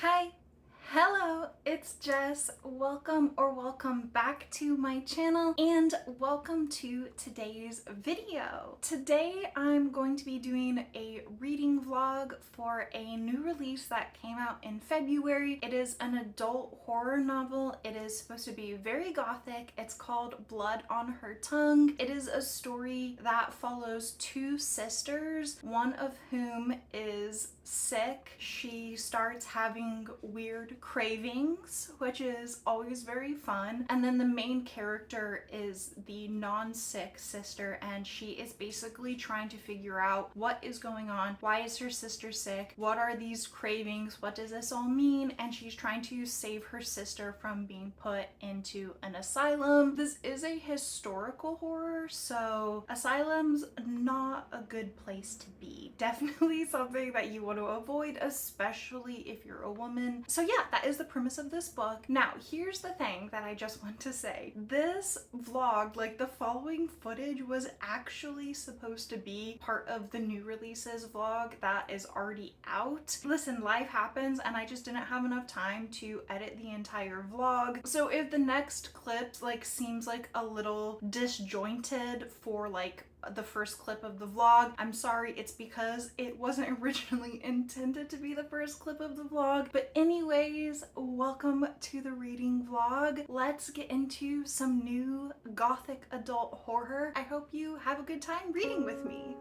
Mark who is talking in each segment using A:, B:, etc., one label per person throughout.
A: Hi, hello, it's Jess. Welcome back to my channel and welcome to today's video. Today I'm going to be doing a reading vlog for a new release that came out in February. It is an adult horror novel. It is supposed to be very gothic. It's called Blood on Her Tongue. It is a story that follows two sisters, one of whom is sick. She starts having weird cravings, which is always very fun. And then the main character is the non-sick sister, and she is basically trying to figure out what is going on. Why is her sister sick? What are these cravings? What does this all mean? And she's trying to save her sister from being put into an asylum. This is a historical horror, so asylum's not a good place to be. Definitely something that you want to avoid, especially if you're a woman. So yeah, that is the premise of this book. Now, here's the thing that I just want to say. This vlog, like the following footage, was actually supposed to be part of the new releases vlog that is already out. Listen, life happens and I just didn't have enough time to edit the entire vlog. So if the next clip seems like a little disjointed for the first clip of the vlog, I'm sorry, it's because it wasn't originally intended to be the first clip of the vlog. But anyways, welcome to the reading vlog. Let's get into some new gothic adult horror. I hope you have a good time reading with me.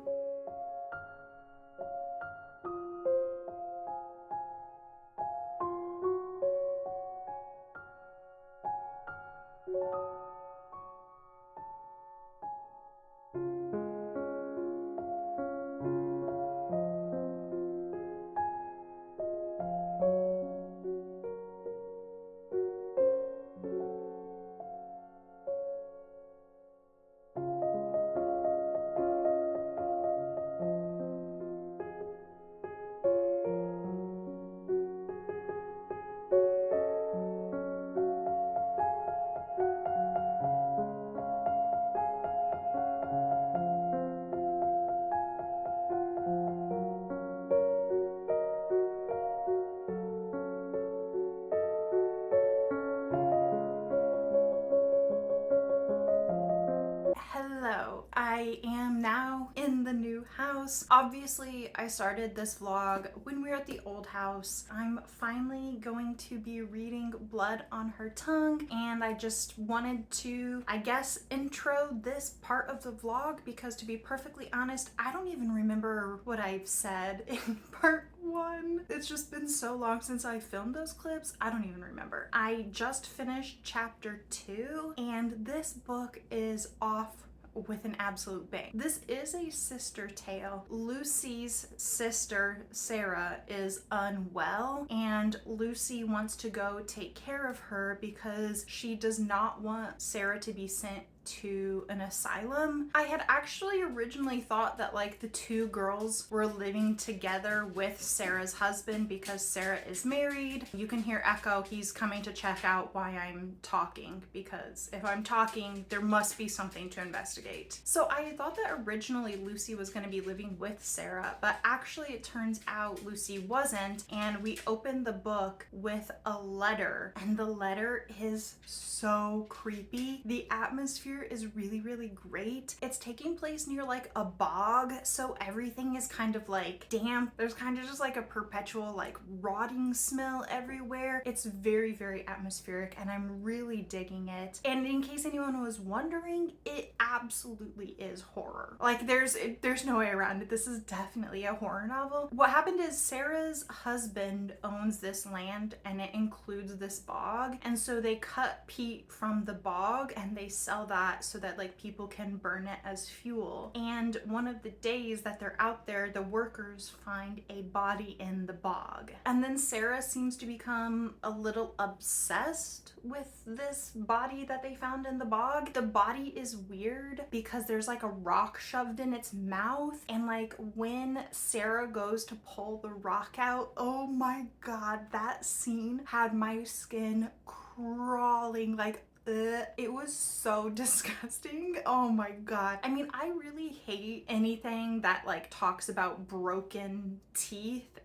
A: Hello, I am now in the new house. Obviously, I started this vlog when we were at the old house. I'm finally going to be reading Blood on Her Tongue, and I just wanted to, I guess, intro this part of the vlog because, to be perfectly honest, I don't even remember what I've said in part one. It's just been so long since I filmed those clips, I don't even remember. I just finished chapter 2, and this book is off with an absolute bang. This is a sister tale. Lucy's sister, Sarah, is unwell, and Lucy wants to go take care of her because she does not want Sarah to be sent to an asylum. I had actually originally thought that the two girls were living together with Sarah's husband because Sarah is married. You can hear Echo. He's coming to check out why I'm talking, because if I'm talking, there must be something to investigate. So I thought that originally Lucy was going to be living with Sarah, but actually it turns out Lucy wasn't, and we opened the book with a letter, and the letter is so creepy. The atmosphere is really great. It's taking place near a bog, so everything is kind of damp. There's kind of just a perpetual rotting smell everywhere. It's very atmospheric, and I'm really digging it. And in case anyone was wondering, it absolutely is horror. There's no way around it. This is definitely a horror novel. What happened is Sarah's husband owns this land, and it includes this bog, and so they cut peat from the bog and they sell that so that people can burn it as fuel. And one of the days that they're out there, the workers find a body in the bog. And then Sarah seems to become a little obsessed with this body that they found in the bog. The body is weird because there's a rock shoved in its mouth, and when Sarah goes to pull the rock out, oh my god, that scene had my skin crawling. It was so disgusting. Oh my god. I mean, I really hate anything that talks about broken teeth.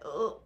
A: Ugh.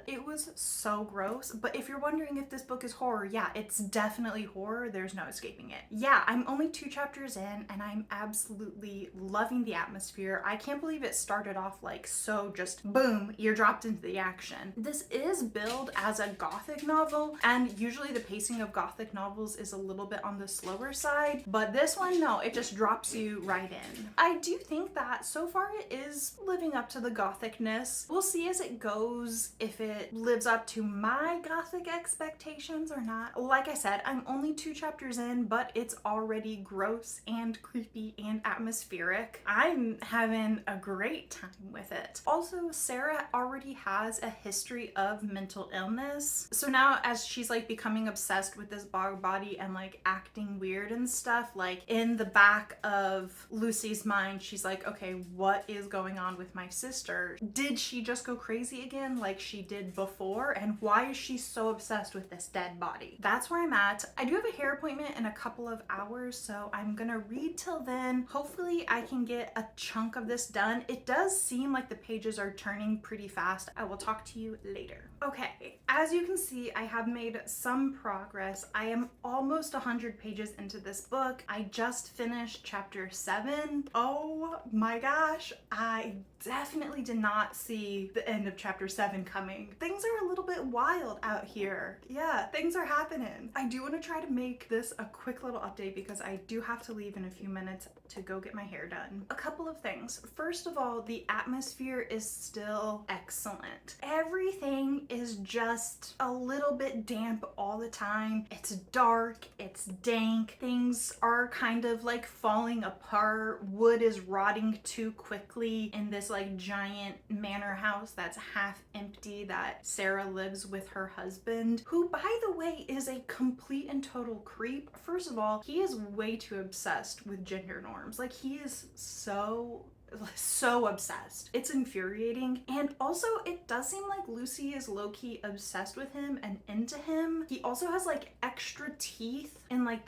A: It was so gross. But if you're wondering if this book is horror, yeah, it's definitely horror. There's no escaping it. Yeah, I'm only 2 chapters in and I'm absolutely loving the atmosphere. I can't believe it started off like so just boom, you're dropped into the action. This is billed as a Gothic novel, and usually the pacing of Gothic novels is a little bit on the slower side, but this one, no, it just drops you right in. I do think that so far it is living up to the Gothicness. We'll see as it goes if it lives up to my Gothic expectations or not. Like I said, I'm only 2 chapters in, but it's already gross and creepy and atmospheric. I'm having a great time with it. Also, Sarah already has a history of mental illness. So now as she's like becoming obsessed with this bog body and like acting weird and stuff, like in the back of Lucy's mind, she's like, okay, what is going on with my sister? Did she just go crazy again like she did before? And why is she so obsessed with this dead body? That's where I'm at. I do have a hair appointment in a couple of hours, so I'm gonna read till then. Hopefully I can get a chunk of this done. It does seem like the pages are turning pretty fast. I will talk to you later. Okay, as you can see, I have made some progress. I am almost 100 pages into this book. I just finished chapter 7. Oh my gosh, I definitely did not see the end of chapter 7 coming. Things are a little bit wild out here. Yeah, things are happening. I do want to try to make this a quick little update because I do have to leave in a few minutes to go get my hair done. A couple of things. First of all, the atmosphere is still excellent. Everything is just a little bit damp all the time. It's dark, it's dank, things are kind of like falling apart. Wood is rotting too quickly in this like giant manor house that's half empty that Sarah lives with her husband, who by the way is a complete and total creep. First of all, he is way too obsessed with gender norms. Like he is so obsessed. It's infuriating. And also it does seem like Lucy is low-key obsessed with him and into him. He also has like extra teeth in like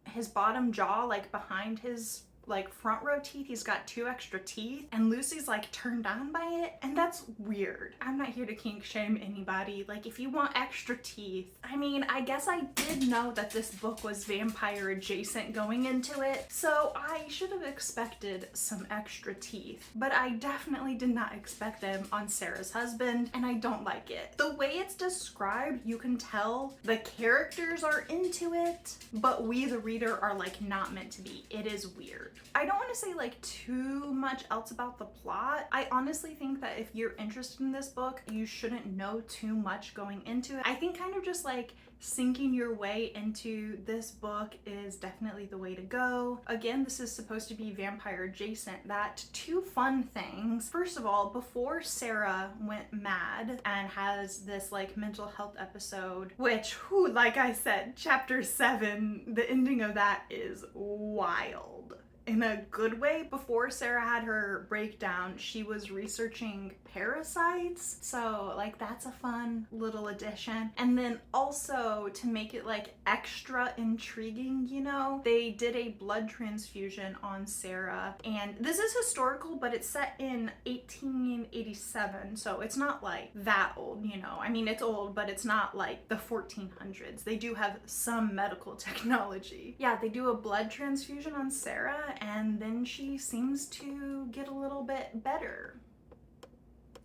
A: his bottom jaw, like behind his like front row teeth. He's got 2 extra teeth and Lucy's like turned on by it, and that's weird. I'm not here to kink shame anybody. Like if you want extra teeth, I mean, I guess I did know that this book was vampire adjacent going into it, so I should have expected some extra teeth, but I definitely did not expect them on Sarah's husband, and I don't like it. The way it's described, you can tell the characters are into it, but we the reader are like not meant to be. It is weird. I don't want to say like too much else about the plot. I honestly think that if you're interested in this book, you shouldn't know too much going into it. I think kind of just like sinking your way into this book is definitely the way to go. Again, this is supposed to be vampire adjacent. That 2 fun things. First of all, before Sarah went mad and has this like mental health episode, which, whew, like I said, chapter 7, the ending of that is wild. In a good way. Before Sarah had her breakdown, she was researching parasites, so like that's a fun little addition. And then also to make it like extra intriguing, you know, they did a blood transfusion on Sarah, and this is historical, but it's set in 1887, so it's not like that old, you know. I mean, it's old, but it's not like the 1400s. They do have some medical technology. Yeah, they do a blood transfusion on Sarah, and then she seems to get a little bit better,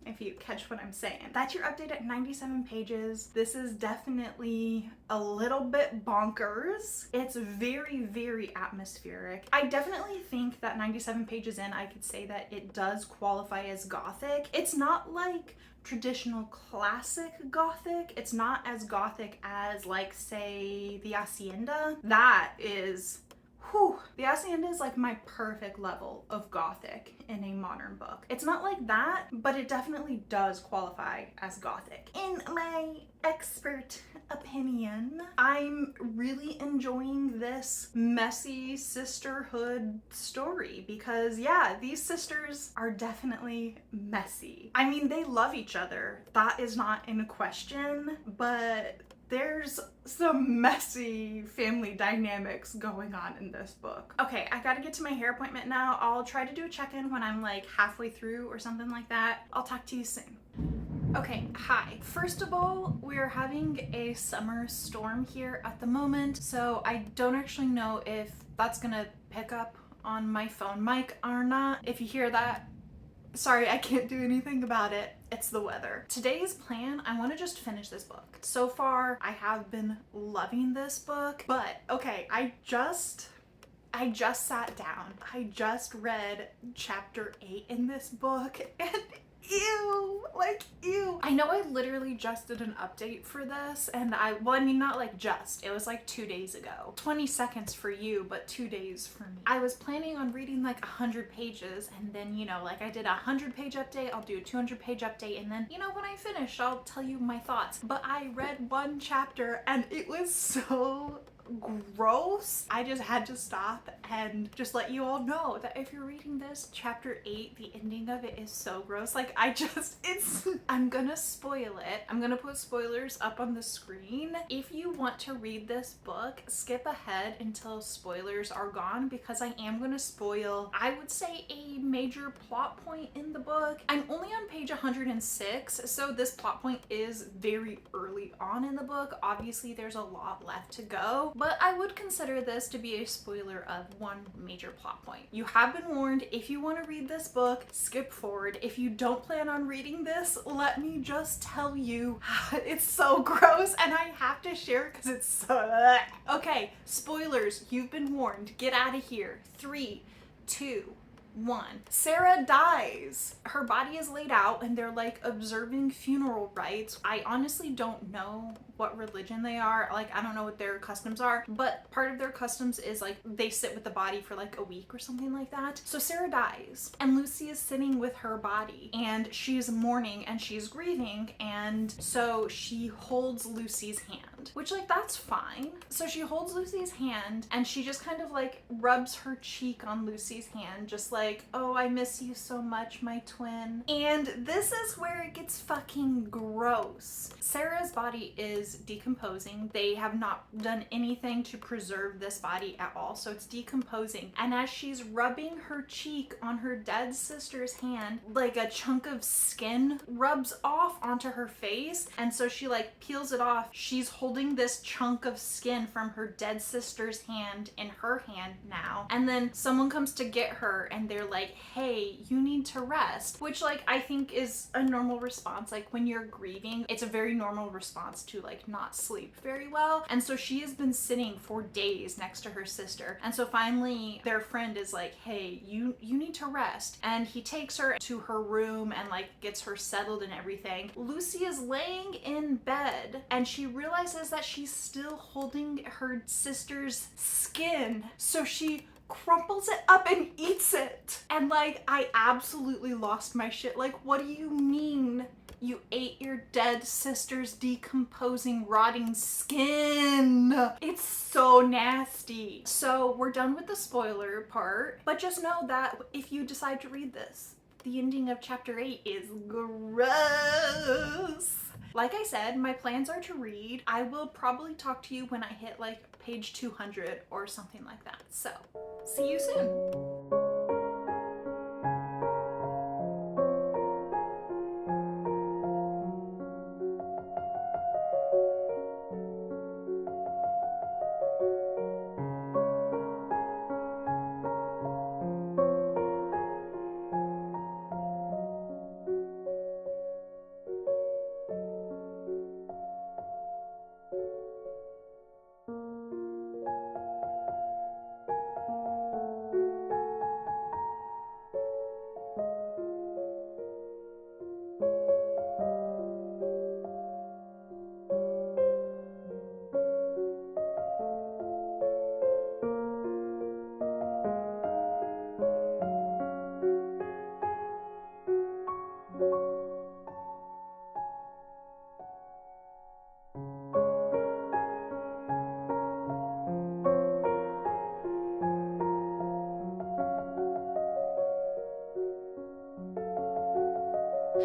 A: if you catch what I'm saying. That's your update at 97 pages. This is definitely a little bit bonkers. It's very, very atmospheric. I definitely think that 97 pages in, I could say that it does qualify as Gothic. It's not like traditional classic Gothic. It's not as Gothic as like, say, The Hacienda. That is... whew. The Hacienda is like my perfect level of Gothic in a modern book. It's not like that, but it definitely does qualify as Gothic. In my expert opinion, I'm really enjoying this messy sisterhood story because, yeah, these sisters are definitely messy. I mean, they love each other. That is not in question, but there's some messy family dynamics going on in this book. Okay, I gotta get to my hair appointment now. I'll try to do a check-in when I'm like halfway through or something like that. I'll talk to you soon. Okay, hi. First of all, we're having a summer storm here at the moment, so I don't actually know if that's gonna pick up on my phone mic or not. If you hear that, sorry, I can't do anything about it. It's the weather. Today's plan, I want to just finish this book. So far, I have been loving this book, but okay, I just sat down. I just read chapter 8 in this book and ew, like ew. I know I literally just did an update for this and well, I mean, not like just, it was like 2 days ago. 20 seconds for you, but 2 days for me. I was planning on reading like 100 pages and then, you know, like I did a 100-page update, I'll do a 200-page update, and then, you know, when I finish, I'll tell you my thoughts. But I read one chapter and it was so gross. I just had to stop and just let you all know that if you're reading this, chapter 8, the ending of it is so gross. Like I'm gonna spoil it. I'm gonna put spoilers up on the screen. If you want to read this book, skip ahead until spoilers are gone, because I am gonna spoil, I would say, a major plot point in the book. I'm only on page 106, so this plot point is very early on in the book. Obviously, there's a lot left to go, but I would consider this to be a spoiler of one major plot point. You have been warned. If you want to read this book, skip forward. If you don't plan on reading this, let me just tell you, it's so gross and I have to share because it's so... Okay, spoilers, you've been warned. Get out of here. 3, 2, 1. Sarah dies. Her body is laid out and they're like observing funeral rites. I honestly don't know what religion they are. Like, I don't know what their customs are, but part of their customs is like they sit with the body for like a week or something like that. So Sarah dies and Lucy is sitting with her body and she's mourning and she's grieving, and so she holds Lucy's hand, which, like, that's fine. So she holds Lucy's hand and she just kind of like rubs her cheek on Lucy's hand, just like, oh, I miss you so much, my twin. And this is where it gets fucking gross. Sarah's body is decomposing. They have not done anything to preserve this body at all, so it's decomposing. And as she's rubbing her cheek on her dead sister's hand, like a chunk of skin rubs off onto her face, and so she like peels it off. She's holding this chunk of skin from her dead sister's hand in her hand now, and then someone comes to get her and they're like, hey, you need to rest, which, like, I think is a normal response. Like, when you're grieving, it's a very normal response to like not sleep very well. And so she has been sitting for days next to her sister, and so finally their friend is like, hey, you need to rest, and he takes her to her room and like gets her settled and everything. Lucy is laying in bed and she realizes that she's still holding her sister's skin, so she crumples it up and eats it. And like, I absolutely lost my shit. Like, what do you mean you ate your dead sister's decomposing, rotting skin? It's so nasty. So we're done with the spoiler part, but just know that if you decide to read this, the ending of chapter 8 is gross. Like I said, my plans are to read. I will probably talk to you when I hit like page 200 or something like that. So, see you soon.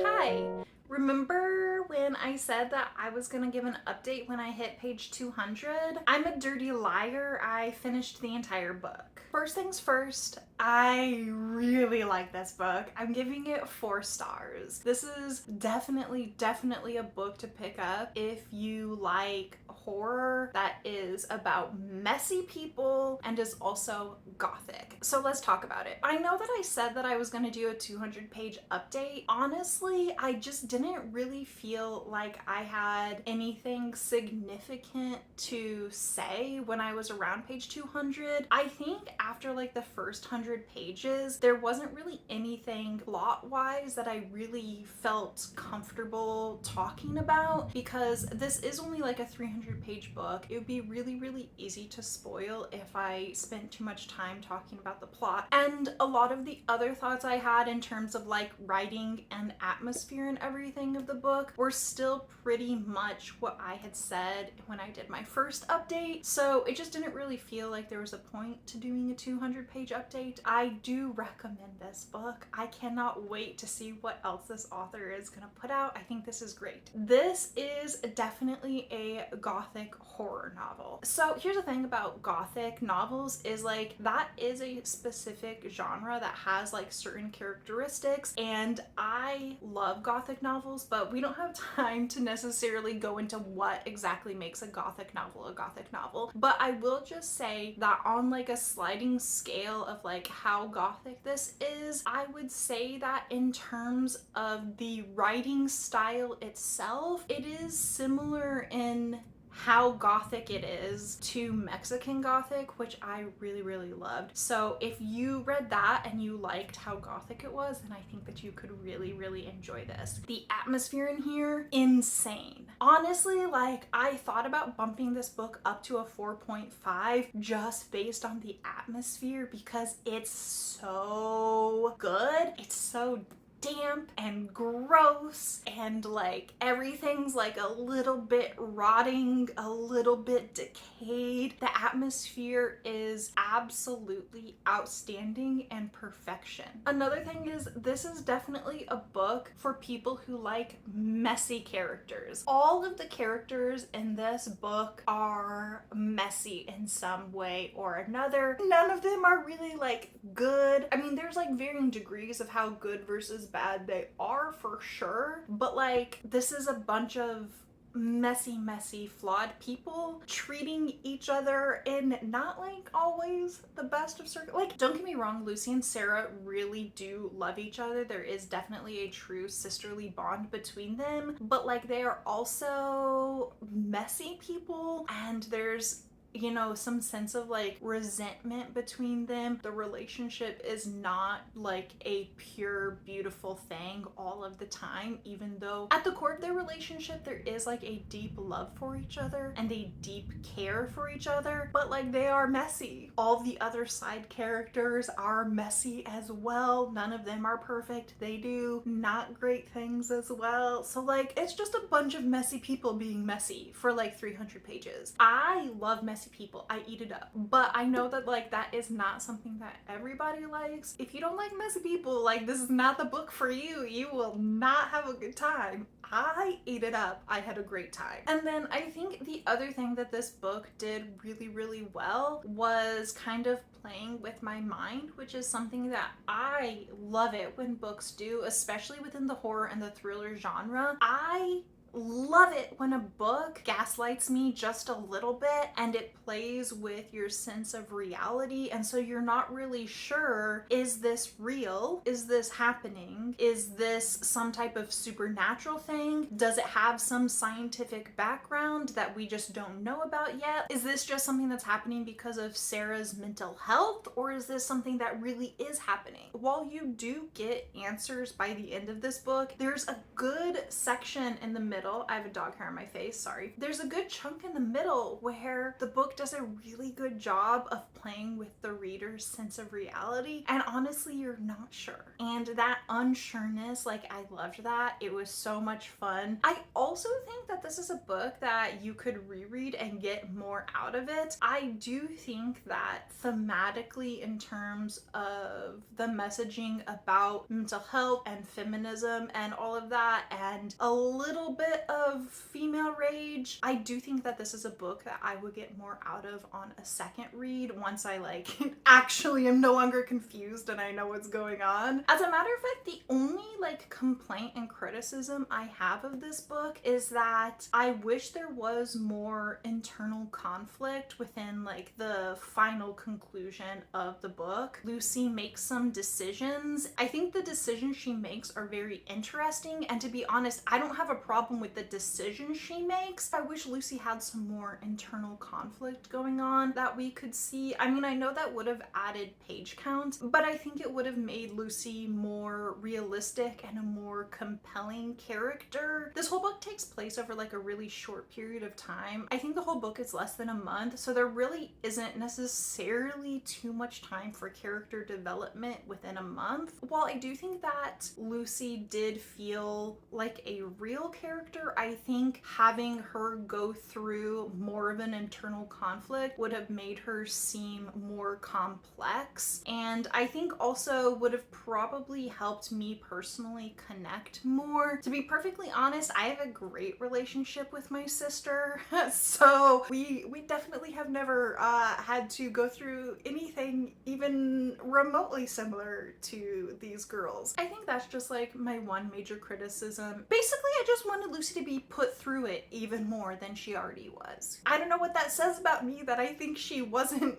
A: Hi, remember when I said that I was gonna give an update when I hit page 200, I'm a dirty liar. I finished the entire book. First things first, I really like this book. I'm giving it 4 stars. This is definitely a book to pick up if you like horror that is about messy people and is also gothic. So let's talk about it. I know that I said that I was going to do a 200-page update. Honestly, I just didn't really feel like I had anything significant to say when I was around page 200. I think after like the first 100 pages, there wasn't really anything plot-wise that I really felt comfortable talking about, because this is only like a 300-page book. It would be really easy to spoil if I spent too much time talking about the plot. And a lot of the other thoughts I had in terms of like writing and atmosphere and everything of the book were still pretty much what I had said when I did my first update. So it just didn't really feel like there was a point to doing a 200-page update. I do recommend this book. I cannot wait to see what else this author is gonna put out. I think this is great. This is definitely a gothic horror novel. So here's the thing about gothic novels is like that is a specific genre that has like certain characteristics, and I love gothic novels, but we don't have time to necessarily go into what exactly makes a gothic novel a gothic novel. But I will just say that on like a sliding scale of like how gothic this is, I would say that in terms of the writing style itself, it is similar in how gothic it is to Mexican Gothic, which I really loved. So if you read that and you liked how gothic it was, then I think that you could really enjoy this. The atmosphere in here, insane. Honestly, like I thought about bumping this book up to a 4.5 just based on the atmosphere, because it's so good. It's so damp and gross, and like everything's like a little bit rotting, a little bit decayed. The atmosphere is absolutely outstanding and perfection. Another thing is, this is definitely a book for people who like messy characters. All of the characters in this book are messy in some way or another. None of them are really like good. I mean, there's like varying degrees of how good versus bad they are for sure, but like this is a bunch of messy flawed people treating each other in not like always the best of like, don't get me wrong, Lucy and Sarah really do love each other. There is definitely a true sisterly bond between them, but like they are also messy people, and there's, you know, some sense of like resentment between them. The relationship is not like a pure beautiful thing all of the time, even though at the core of their relationship there is like a deep love for each other and a deep care for each other, but like they are messy. All the other side characters are messy as well. None of them are perfect. They do not great things as well. So like it's just a bunch of messy people being messy for like 300 pages. I love messy people. I eat it up. But I know that like that is not something that everybody likes. If you don't like messy people, like this is not the book for you. You will not have a good time. I ate it up. I had a great time. And then I think the other thing that this book did really well was kind of playing with my mind, which is something that I love it when books do, especially within the horror and the thriller genre. I love it when a book gaslights me just a little bit and it plays with your sense of reality, and so you're not really sure, is this real? Is this happening? Is this some type of supernatural thing? Does it have some scientific background that we just don't know about yet? Is this just something that's happening because of Sarah's mental health, or is this something that really is happening? While you do get answers by the end of this book, there's a good section in the middle. I have a dog hair on my face, sorry. There's a good chunk in the middle where the book does a really good job of playing with the reader's sense of reality, and honestly you're not sure. And that unsureness, like I loved that. It was so much fun. I also think that this is a book that you could reread and get more out of it. I do think that thematically, in terms of the messaging about mental health and feminism and all of that, and a little bit bit of female rage. I do think that this is a book that I would get more out of on a second read once I like actually am no longer confused and I know what's going on. As a matter of fact, the only like complaint and criticism I have of this book is that I wish there was more internal conflict within like the final conclusion of the book. Lucy makes some decisions. I think the decisions she makes are very interesting, and to be honest, I don't have a problem with the decisions she makes. I wish Lucy had some more internal conflict going on that we could see. I mean, I know that would have added page count, but I think it would have made Lucy more realistic and a more compelling character. This whole book takes place over like a really short period of time. I think the whole book is less than a month, so there really isn't necessarily too much time for character development within a month. While I do think that Lucy did feel like a real character, I think having her go through more of an internal conflict would have made her seem more complex, and I think also would have probably helped me personally connect more. To be perfectly honest, I have a great relationship with my sister, so we definitely have never had to go through anything even remotely similar to these girls. I think that's just like my one major criticism. Basically, I just wanted Lucy to be put through it even more than she already was. I don't know what that says about me, that I think she wasn't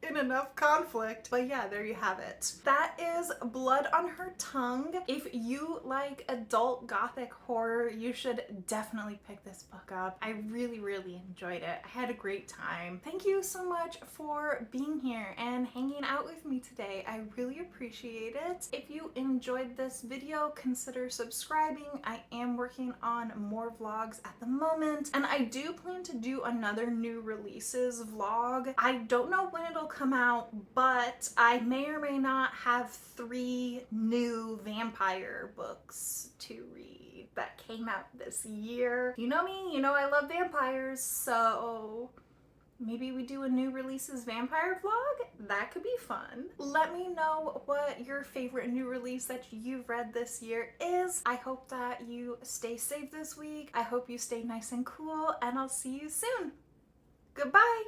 A: in enough conflict. But yeah, there you have it. That is Blood on Her Tongue. If you like adult gothic horror, you should definitely pick this book up. I really enjoyed it. I had a great time. Thank you so much for being here and hanging out with me today. I really appreciate it. If you enjoyed this video, consider subscribing. I am working on more vlogs at the moment, and I do plan to do another new releases vlog. I don't know when it'll come out, but I may or may not have 3 new vampire books to read that came out this year. You know me, you know I love vampires, so maybe we do a new releases vampire vlog? That could be fun. Let me know what your favorite new release that you've read this year is. I hope that you stay safe this week. I hope you stay nice and cool, and I'll see you soon. Goodbye!